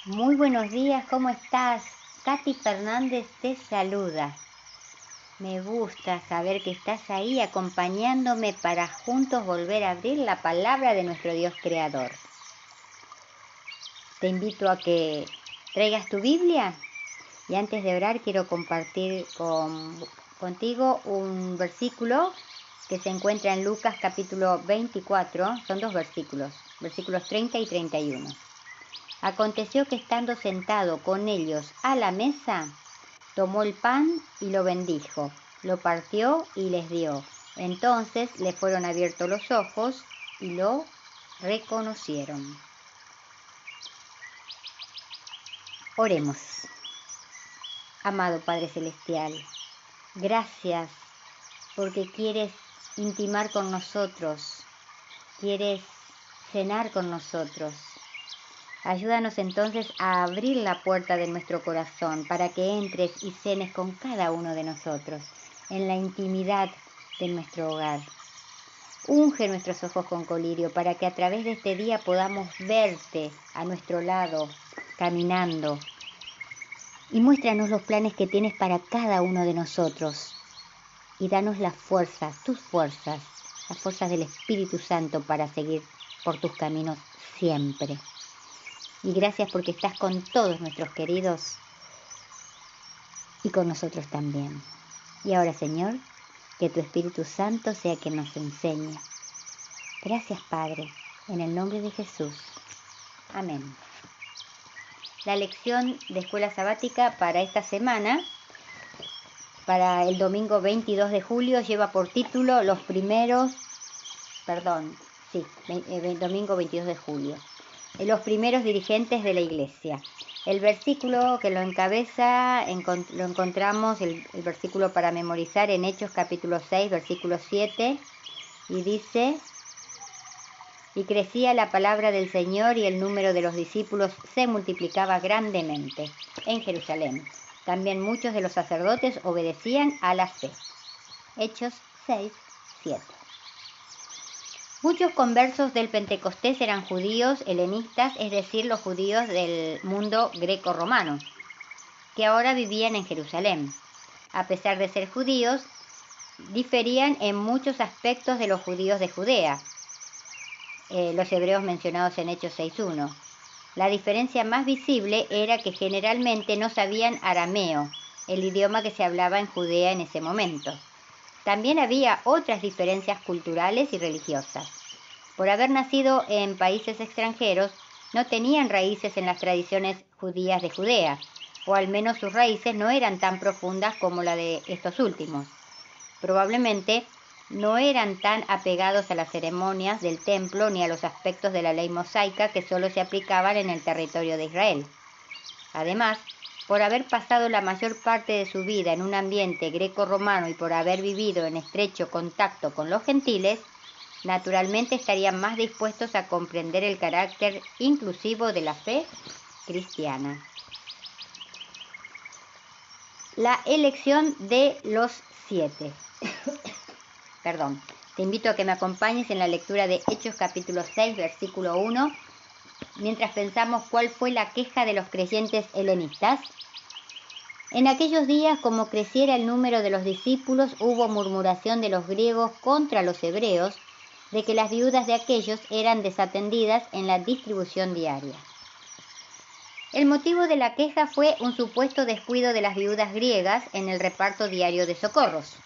Muy buenos días, ¿cómo estás? Katy Fernández te saluda. Me gusta saber que estás ahí acompañándome para juntos volver a abrir la palabra de nuestro Dios Creador. Te invito a que traigas tu Biblia y antes de orar quiero compartir contigo un versículo que se encuentra en Lucas capítulo 24, son dos versículos 30 y 31. Aconteció que estando sentado con ellos a la mesa, tomó el pan y lo bendijo, lo partió y les dio. Entonces le fueron abiertos los ojos y lo reconocieron. Oremos. Amado Padre Celestial, gracias porque quieres intimar con nosotros, quieres cenar con nosotros. Ayúdanos entonces a abrir la puerta de nuestro corazón para que entres y cenes con cada uno de nosotros en la intimidad de nuestro hogar. Unge nuestros ojos con colirio para que a través de este día podamos verte a nuestro lado, caminando. Y muéstranos los planes que tienes para cada uno de nosotros. Y danos las fuerzas, tus fuerzas, las fuerzas del Espíritu Santo para seguir por tus caminos siempre. Y gracias porque estás con todos nuestros queridos y con nosotros también. Y ahora, Señor, que tu Espíritu Santo sea quien nos enseñe. Gracias, Padre, en el nombre de Jesús. Amén. La lección de escuela sabática para esta semana, para el domingo 22 de julio, lleva por título domingo 22 de julio. Los primeros dirigentes de la iglesia. El versículo que lo encabeza lo encontramos, el versículo para memorizar en Hechos capítulo 6, versículo 7, y dice: y crecía la palabra del Señor y el número de los discípulos se multiplicaba grandemente en Jerusalén. También muchos de los sacerdotes obedecían a la fe. Hechos 6, 7. Muchos conversos del Pentecostés eran judíos helenistas, es decir, los judíos del mundo greco-romano, que ahora vivían en Jerusalén. A pesar de ser judíos, diferían en muchos aspectos de los judíos de Judea, los hebreos mencionados en Hechos 6.1. La diferencia más visible era que generalmente no sabían arameo, el idioma que se hablaba en Judea en ese momento. También había otras diferencias culturales y religiosas. Por haber nacido en países extranjeros, no tenían raíces en las tradiciones judías de Judea, o al menos sus raíces no eran tan profundas como la de estos últimos. Probablemente no eran tan apegados a las ceremonias del templo ni a los aspectos de la ley mosaica que solo se aplicaban en el territorio de Israel. Además, por haber pasado la mayor parte de su vida en un ambiente greco-romano y por haber vivido en estrecho contacto con los gentiles, naturalmente estarían más dispuestos a comprender el carácter inclusivo de la fe cristiana. La elección de los 7. Te invito a que me acompañes en la lectura de Hechos capítulo 6, versículo 1, mientras pensamos cuál fue la queja de los creyentes helenistas. En aquellos días, como creciera el número de los discípulos, hubo murmuración de los griegos contra los hebreos, de que las viudas de aquellos eran desatendidas en la distribución diaria. El motivo de la queja fue un supuesto descuido de las viudas griegas en el reparto diario de socorros.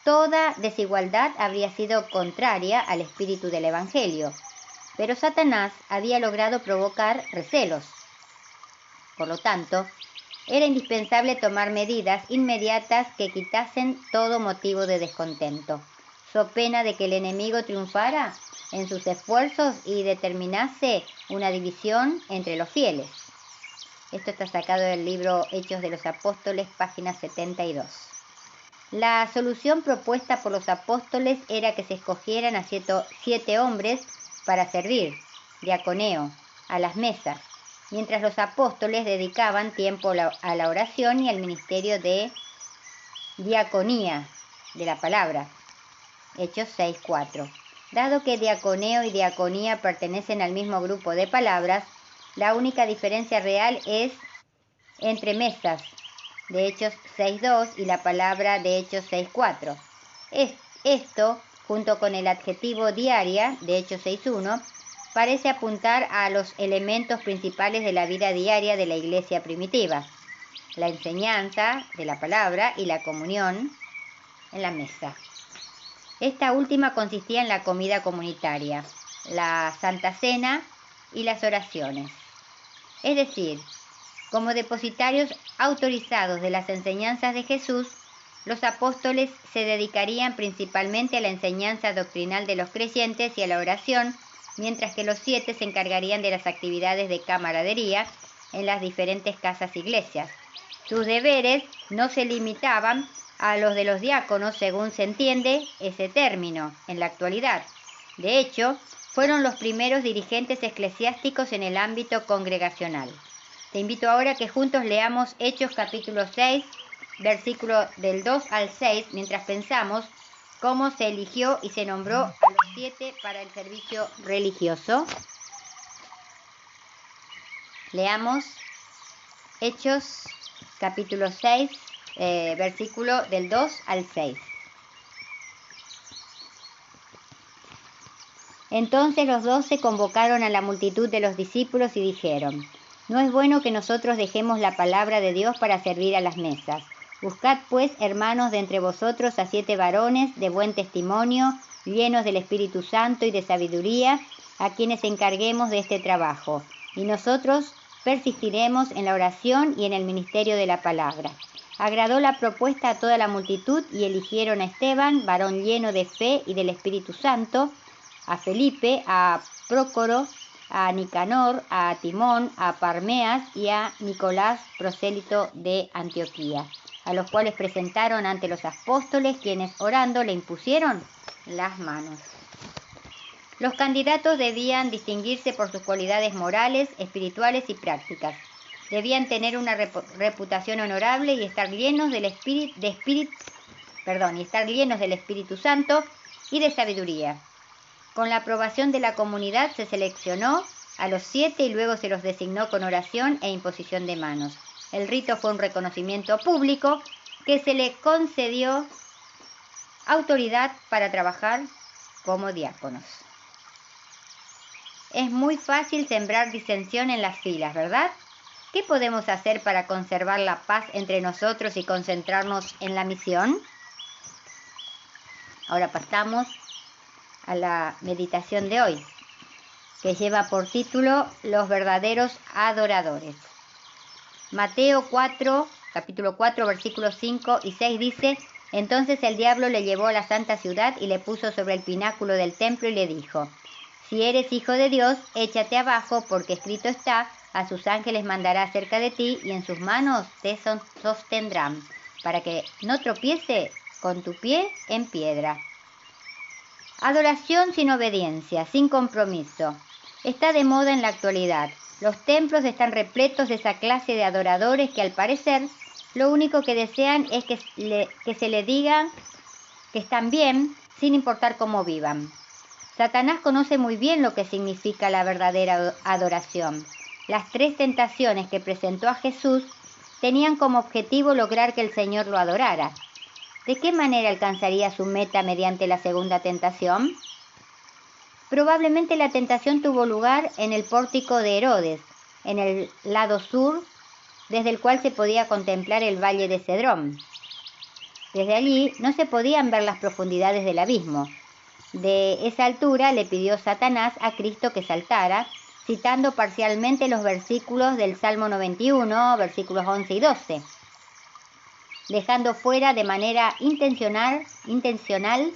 Toda desigualdad habría sido contraria al espíritu del Evangelio, pero Satanás había logrado provocar recelos. Por lo tanto, era indispensable tomar medidas inmediatas que quitasen todo motivo de descontento, so pena de que el enemigo triunfara en sus esfuerzos y determinase una división entre los fieles. Esto está sacado del libro Hechos de los Apóstoles, página 72. La solución propuesta por los apóstoles era que se escogieran a 7 hombres para servir, diaconeo, a las mesas, mientras los apóstoles dedicaban tiempo a la oración y al ministerio de diaconía de la palabra. Hechos 6.4. Dado que diaconeo y diaconía pertenecen al mismo grupo de palabras, La única diferencia real es entre mesas, de Hechos 6.2, y la palabra de Hechos 6.4. Esto, junto con el adjetivo diaria, de Hechos 6.1, parece apuntar a los elementos principales de la vida diaria de la iglesia primitiva: la enseñanza de la palabra y la comunión en la mesa. Esta última consistía en la comida comunitaria, la Santa Cena y las oraciones. Es decir, como depositarios autorizados de las enseñanzas de Jesús, los apóstoles se dedicarían principalmente a la enseñanza doctrinal de los creyentes y a la oración, mientras que los 7 se encargarían de las actividades de camaradería en las diferentes casas-iglesias. Sus deberes no se limitaban a los de los diáconos, según se entiende ese término en la actualidad. De hecho, fueron los primeros dirigentes eclesiásticos en el ámbito congregacional. Te invito ahora a que juntos leamos Hechos capítulo 6, versículo del 2 al 6, mientras pensamos cómo se eligió y se nombró a los 7 para el servicio religioso. Leamos Hechos capítulo 6, versículo del 2 al 6. Entonces los 12 convocaron a la multitud de los discípulos y dijeron: no es bueno que nosotros dejemos la palabra de Dios para servir a las mesas. Buscad pues, hermanos, de entre vosotros a 7 varones de buen testimonio, llenos del Espíritu Santo y de sabiduría, a quienes encarguemos de este trabajo, y nosotros persistiremos en la oración y en el ministerio de la palabra. Agradó la propuesta a toda la multitud y eligieron a Esteban, varón lleno de fe y del Espíritu Santo, a Felipe, a Prócoro, a Nicanor, a Timón, a Parmeas y a Nicolás, prosélito de Antioquía, a los cuales presentaron ante los apóstoles, quienes orando le impusieron las manos. Los candidatos debían distinguirse por sus cualidades morales, espirituales y prácticas. Debían tener una reputación honorable y estar llenos del Espíritu Santo y de sabiduría. Con la aprobación de la comunidad se seleccionó a los 7 y luego se los designó con oración e imposición de manos. El rito fue un reconocimiento público que se le concedió autoridad para trabajar como diáconos. Es muy fácil sembrar disensión en las filas, ¿verdad? ¿Qué podemos hacer para conservar la paz entre nosotros y concentrarnos en la misión? Ahora pasamos a la meditación de hoy, que lleva por título Los verdaderos adoradores. Mateo 4, capítulo 4, versículos 5 y 6 dice: entonces el diablo le llevó a la santa ciudad y le puso sobre el pináculo del templo y le dijo: si eres hijo de Dios, échate abajo, porque escrito está: a sus ángeles mandará cerca de ti y en sus manos te sostendrán, para que no tropiece con tu pie en piedra. Adoración sin obediencia, sin compromiso. Está de moda en la actualidad. Los templos están repletos de esa clase de adoradores que, al parecer, lo único que desean es que se le diga que están bien, sin importar cómo vivan. Satanás conoce muy bien lo que significa la verdadera adoración. Las 3 tentaciones que presentó a Jesús tenían como objetivo lograr que el Señor lo adorara. ¿De qué manera alcanzaría su meta mediante la segunda tentación? Probablemente la tentación tuvo lugar en el pórtico de Herodes, en el lado sur, desde el cual se podía contemplar el valle de Cedrón. Desde allí no se podían ver las profundidades del abismo. De esa altura le pidió Satanás a Cristo que saltara, citando parcialmente los versículos del Salmo 91, versículos 11 y 12. Dejando fuera de manera intencional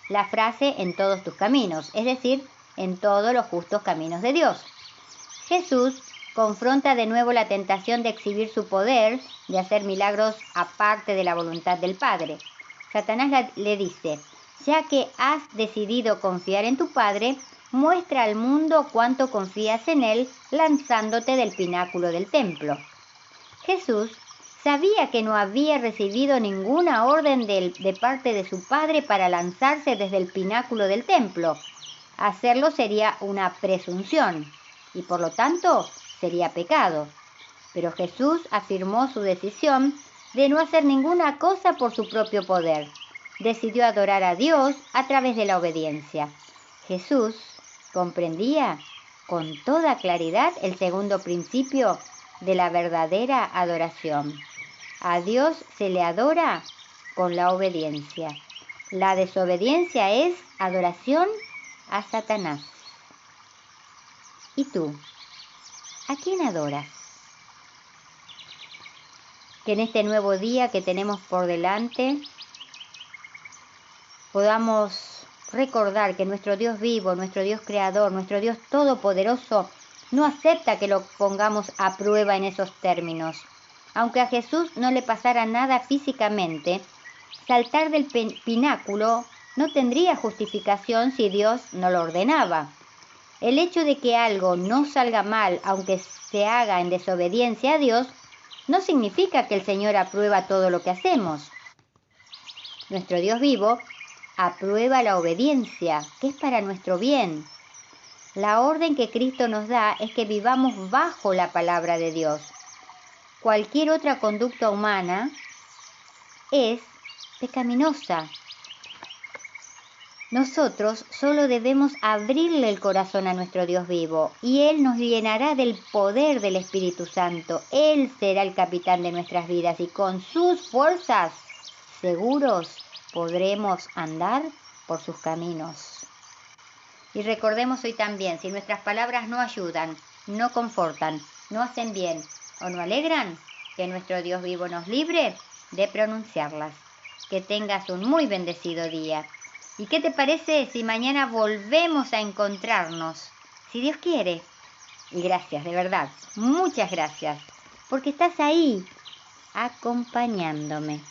la frase en todos tus caminos, es decir, en todos los justos caminos de Dios. Jesús confronta de nuevo la tentación de exhibir su poder, de hacer milagros aparte de la voluntad del Padre. Satanás le dice: ya que has decidido confiar en tu Padre, muestra al mundo cuánto confías en Él lanzándote del pináculo del templo. Jesús sabía que no había recibido ninguna orden de parte de su Padre para lanzarse desde el pináculo del templo. Hacerlo sería una presunción y por lo tanto sería pecado. Pero Jesús afirmó su decisión de no hacer ninguna cosa por su propio poder. Decidió adorar a Dios a través de la obediencia. Jesús comprendía con toda claridad el segundo principio de la verdadera adoración. A Dios se le adora con la obediencia. La desobediencia es adoración a Satanás. ¿Y tú? ¿A quién adoras? Que en este nuevo día que tenemos por delante podamos recordar que nuestro Dios vivo, nuestro Dios creador, nuestro Dios todopoderoso no acepta que lo pongamos a prueba en esos términos. Aunque a Jesús no le pasara nada físicamente, saltar del pináculo no tendría justificación si Dios no lo ordenaba. El hecho de que algo no salga mal, aunque se haga en desobediencia a Dios, no significa que el Señor aprueba todo lo que hacemos. Nuestro Dios vivo aprueba la obediencia, que es para nuestro bien. La orden que Cristo nos da es que vivamos bajo la palabra de Dios. Cualquier otra conducta humana es pecaminosa. Nosotros solo debemos abrirle el corazón a nuestro Dios vivo y Él nos llenará del poder del Espíritu Santo. Él será el capitán de nuestras vidas y con sus fuerzas seguros podremos andar por sus caminos. Y recordemos hoy también, si nuestras palabras no ayudan, no confortan, no hacen bien o no alegran, que nuestro Dios vivo nos libre de pronunciarlas. Que tengas un muy bendecido día. ¿Y qué te parece si mañana volvemos a encontrarnos? Si Dios quiere. Y gracias, de verdad, muchas gracias, porque estás ahí, acompañándome.